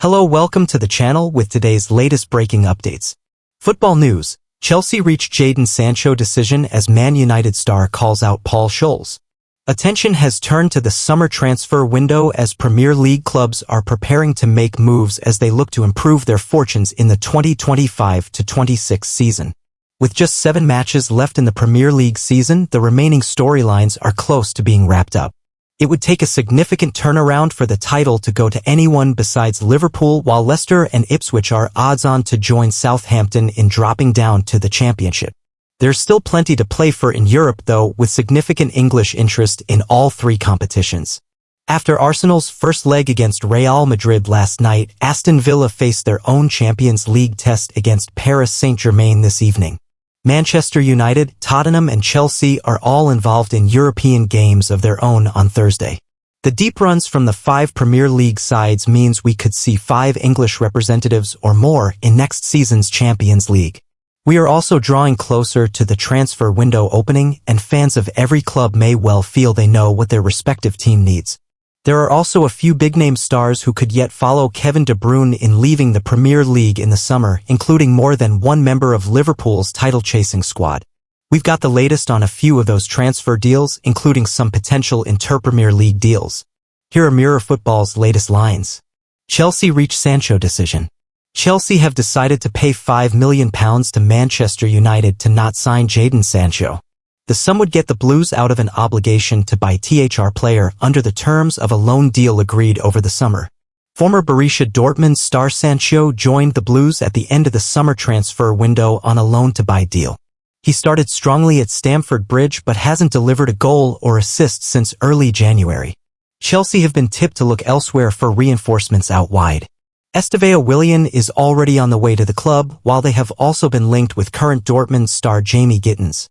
Hello, welcome to the channel with today's latest breaking updates. Football news: Chelsea reached Jadon Sancho decision as Man United star calls out Paul Scholes. Attention has turned to the summer transfer window as Premier League clubs are preparing to make moves as they look to improve their fortunes in the 2025-26 season. With just 7 matches left in the Premier League season, the remaining storylines are close to being wrapped up. It would take a significant turnaround for the title to go to anyone besides Liverpool, while Leicester and Ipswich are odds-on to join Southampton in dropping down to the Championship. There's still plenty to play for in Europe though, with significant English interest in all 3 competitions. After Arsenal's first leg against Real Madrid last night, Aston Villa faced their own Champions League test against Paris Saint-Germain this evening. Manchester United, Tottenham and Chelsea are all involved in European games of their own on Thursday. The deep runs from the 5 Premier League sides means we could see 5 English representatives or more in next season's Champions League. We are also drawing closer to the transfer window opening, and fans of every club may well feel they know what their respective team needs. There are also a few big-name stars who could yet follow Kevin De Bruyne in leaving the Premier League in the summer, including more than one member of Liverpool's title-chasing squad. We've got the latest on a few of those transfer deals, including some potential inter-Premier League deals. Here are Mirror Football's latest lines. Chelsea reach Sancho decision. Chelsea have decided to pay £5 million to Manchester United to not sign Jadon Sancho. The sum would get the Blues out of an obligation to buy PFA Player under the terms of a loan deal agreed over the summer. Former Borussia Dortmund star Sancho joined the Blues at the end of the summer transfer window on a loan-to-buy deal. He started strongly at Stamford Bridge but hasn't delivered a goal or assist since early January. Chelsea have been tipped to look elsewhere for reinforcements out wide. Estevao Willian is already on the way to the club, while they have also been linked with current Dortmund star Jamie Gittens.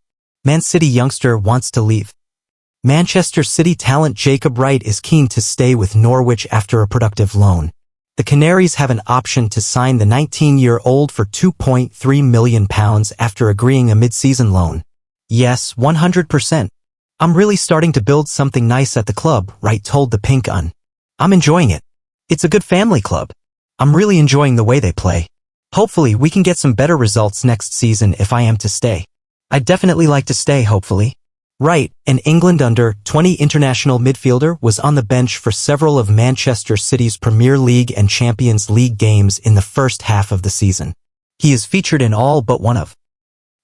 Man City youngster wants to leave. Manchester City talent Jacob Wright is keen to stay with Norwich after a productive loan. The Canaries have an option to sign the 19-year-old for £2.3 million after agreeing a mid-season loan. Yes, 100%. I'm really starting to build something nice at the club, Wright told the Pink Un. I'm enjoying it. It's a good family club. I'm really enjoying the way they play. Hopefully we can get some better results next season if I am to stay. I'd definitely like to stay, hopefully. Wright, an England under-20 international midfielder, was on the bench for several of Manchester City's Premier League and Champions League games in the first half of the season. He is featured in all but one of.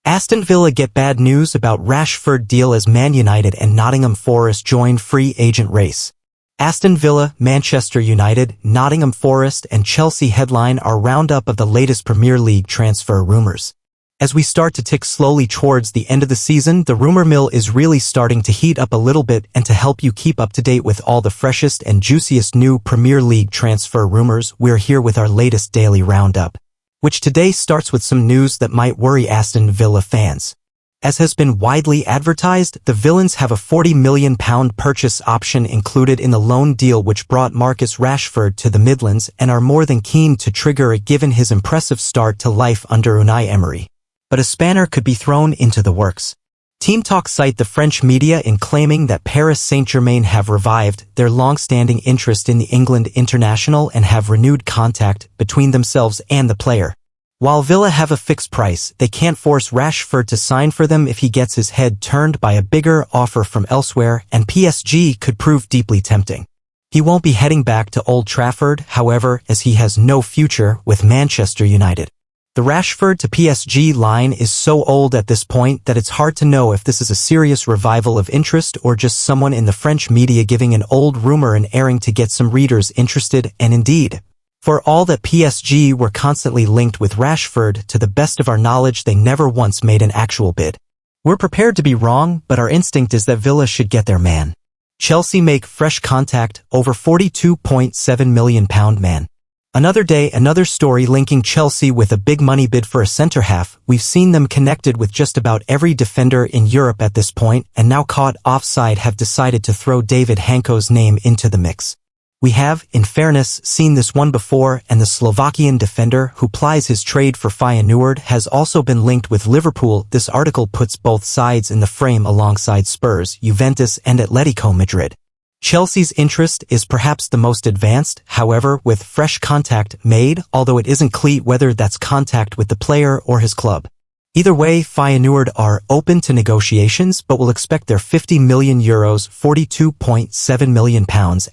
Aston Villa get bad news about Rashford deal as Man United and Nottingham Forest join free agent race. Aston Villa, Manchester United, Nottingham Forest and Chelsea headline our roundup of the latest Premier League transfer rumors. As we start to tick slowly towards the end of the season, the rumor mill is really starting to heat up a little bit, and to help you keep up to date with all the freshest and juiciest new Premier League transfer rumors, we're here with our latest daily roundup, which today starts with some news that might worry Aston Villa fans. As has been widely advertised, the Villains have a £40 million purchase option included in the loan deal which brought Marcus Rashford to the Midlands, and are more than keen to trigger it given his impressive start to life under Unai Emery. But a spanner could be thrown into the works. Team Talk cite the French media in claiming that Paris Saint-Germain have revived their long-standing interest in the England international and have renewed contact between themselves and the player. While Villa have a fixed price, they can't force Rashford to sign for them if he gets his head turned by a bigger offer from elsewhere, and PSG could prove deeply tempting. He won't be heading back to Old Trafford, however, as he has no future with Manchester United. The Rashford to PSG line is so old at this point that it's hard to know if this is a serious revival of interest or just someone in the French media giving an old rumor and airing to get some readers interested. And indeed, for all that PSG were constantly linked with Rashford, to the best of our knowledge they never once made an actual bid. We're prepared to be wrong, but our instinct is that Villa should get their man. Chelsea make fresh contact over £42.7 million man. Another day, another story linking Chelsea with a big money bid for a centre-half. We've seen them connected with just about every defender in Europe at this point, and now caught offside have decided to throw David Hanko's name into the mix. We have, in fairness, seen this one before, and the Slovakian defender who plies his trade for Feyenoord has also been linked with Liverpool. This article puts both sides in the frame alongside Spurs, Juventus and Atletico Madrid. Chelsea's interest is perhaps the most advanced, however, with fresh contact made, although it isn't clear whether that's contact with the player or his club. Either way, Feyenoord are open to negotiations but will expect their €50 million £42.7 million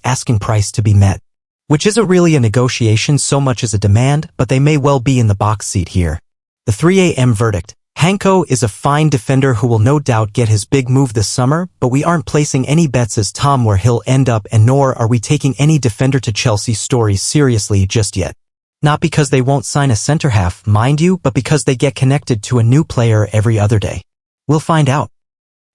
asking price to be met. Which isn't really a negotiation so much as a demand, but they may well be in the box seat here. The 3am verdict. Hanko is a fine defender who will no doubt get his big move this summer, but we aren't placing any bets as Tom where he'll end up, and nor are we taking any defender to Chelsea stories seriously just yet. Not because they won't sign a centre-half, mind you, but because they get connected to a new player every other day. We'll find out.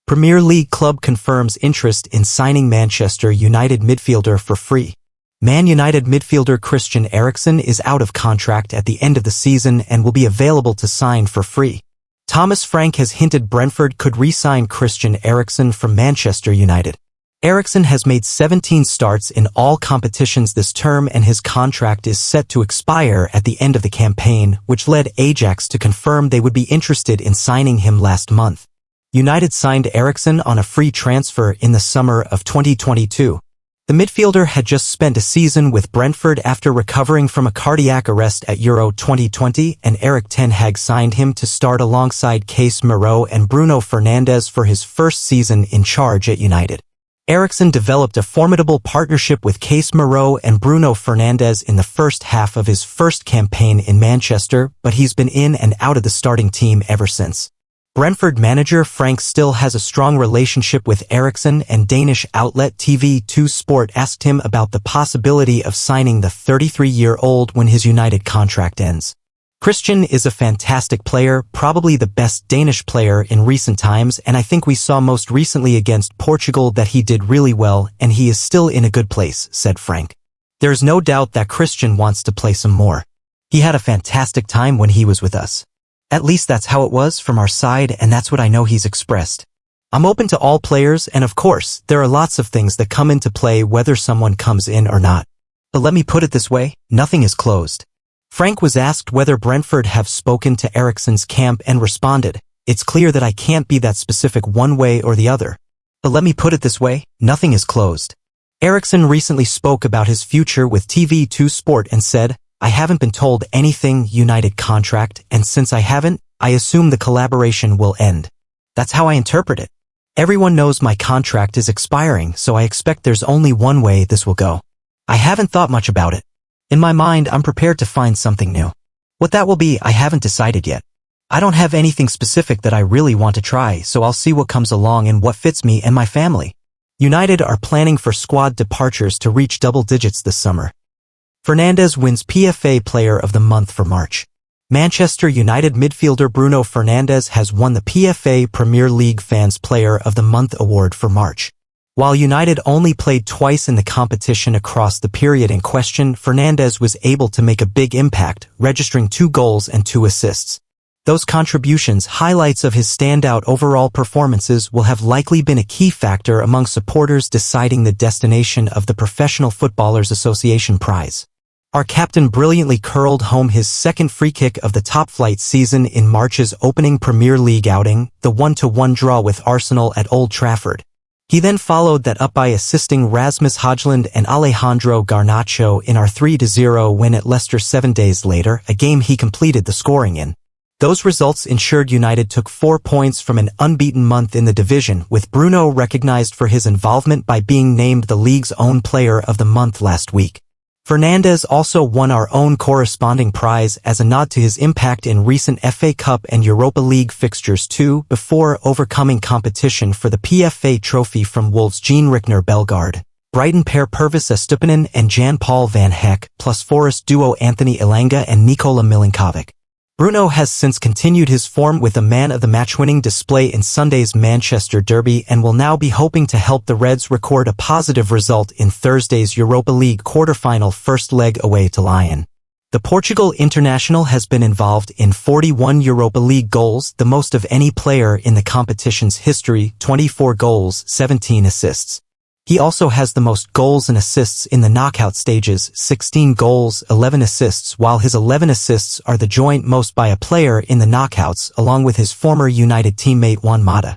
Premier League club confirms interest in signing Manchester United midfielder for free. Man United midfielder Christian Eriksen is out of contract at the end of the season and will be available to sign for free. Thomas Frank has hinted Brentford could re-sign Christian Eriksen from Manchester United. Eriksen has made 17 starts in all competitions this term and his contract is set to expire at the end of the campaign, which led Ajax to confirm they would be interested in signing him last month. United signed Eriksen on a free transfer in the summer of 2022. The midfielder had just spent a season with Brentford after recovering from a cardiac arrest at Euro 2020, and Erik ten Hag signed him to start alongside Casemiro and Bruno Fernandes for his first season in charge at United. Eriksen developed a formidable partnership with Casemiro and Bruno Fernandes in the first half of his first campaign in Manchester, but he's been in and out of the starting team ever since. Brentford manager Frank still has a strong relationship with Eriksen, and Danish outlet TV2 Sport asked him about the possibility of signing the 33-year-old when his United contract ends. Christian is a fantastic player, probably the best Danish player in recent times, and I think we saw most recently against Portugal that he did really well, and he is still in a good place, said Frank. There's no doubt that Christian wants to play some more. He had a fantastic time when he was with us. At least that's how it was from our side, and that's what I know he's expressed. I'm open to all players, and of course, there are lots of things that come into play whether someone comes in or not. But let me put it this way, nothing is closed. Frank was asked whether Brentford have spoken to Eriksen's camp and responded, "It's clear that I can't be that specific one way or the other. But let me put it this way, nothing is closed." Eriksen recently spoke about his future with TV2 Sport and said, "I haven't been told anything United contract, and since I haven't, I assume the collaboration will end. That's how I interpret it. Everyone knows my contract is expiring, so I expect there's only one way this will go. I haven't thought much about it. In my mind, I'm prepared to find something new. What that will be, I haven't decided yet. I don't have anything specific that I really want to try, so I'll see what comes along and what fits me and my family." United are planning for squad departures to reach double digits this summer. Fernandes wins PFA Player of the Month for March. Manchester United midfielder Bruno Fernandes has won the PFA Premier League Fans Player of the Month award for March. While United only played twice in the competition across the period in question, Fernandes was able to make a big impact, registering 2 goals and 2 assists. Those contributions, highlights of his standout overall performances, will have likely been a key factor among supporters deciding the destination of the Professional Footballers Association prize. Our captain brilliantly curled home his second free kick of the top-flight season in March's opening Premier League outing, the 1-1 draw with Arsenal at Old Trafford. He then followed that up by assisting Rasmus Højlund and Alejandro Garnacho in our 3-0 win at Leicester 7 days later, a game he completed the scoring in. Those results ensured United took 4 points from an unbeaten month in the division, with Bruno recognized for his involvement by being named the league's own Player of the Month last week. Fernandes also won our own corresponding prize as a nod to his impact in recent FA Cup and Europa League fixtures too, before overcoming competition for the PFA trophy from Wolves' Jean Rickner Bellegarde, Brighton pair Pervis Estupinan and Jan-Paul van Hecke, plus Forest duo Anthony Elanga and Nikola Milinkovic. Bruno has since continued his form with a man-of-the-match winning display in Sunday's Manchester derby and will now be hoping to help the Reds record a positive result in Thursday's Europa League quarter-final first leg away to Lyon. The Portugal international has been involved in 41 Europa League goals, the most of any player in the competition's history, 24 goals, 17 assists. He also has the most goals and assists in the knockout stages, 16 goals, 11 assists, while his 11 assists are the joint most by a player in the knockouts, along with his former United teammate Juan Mata.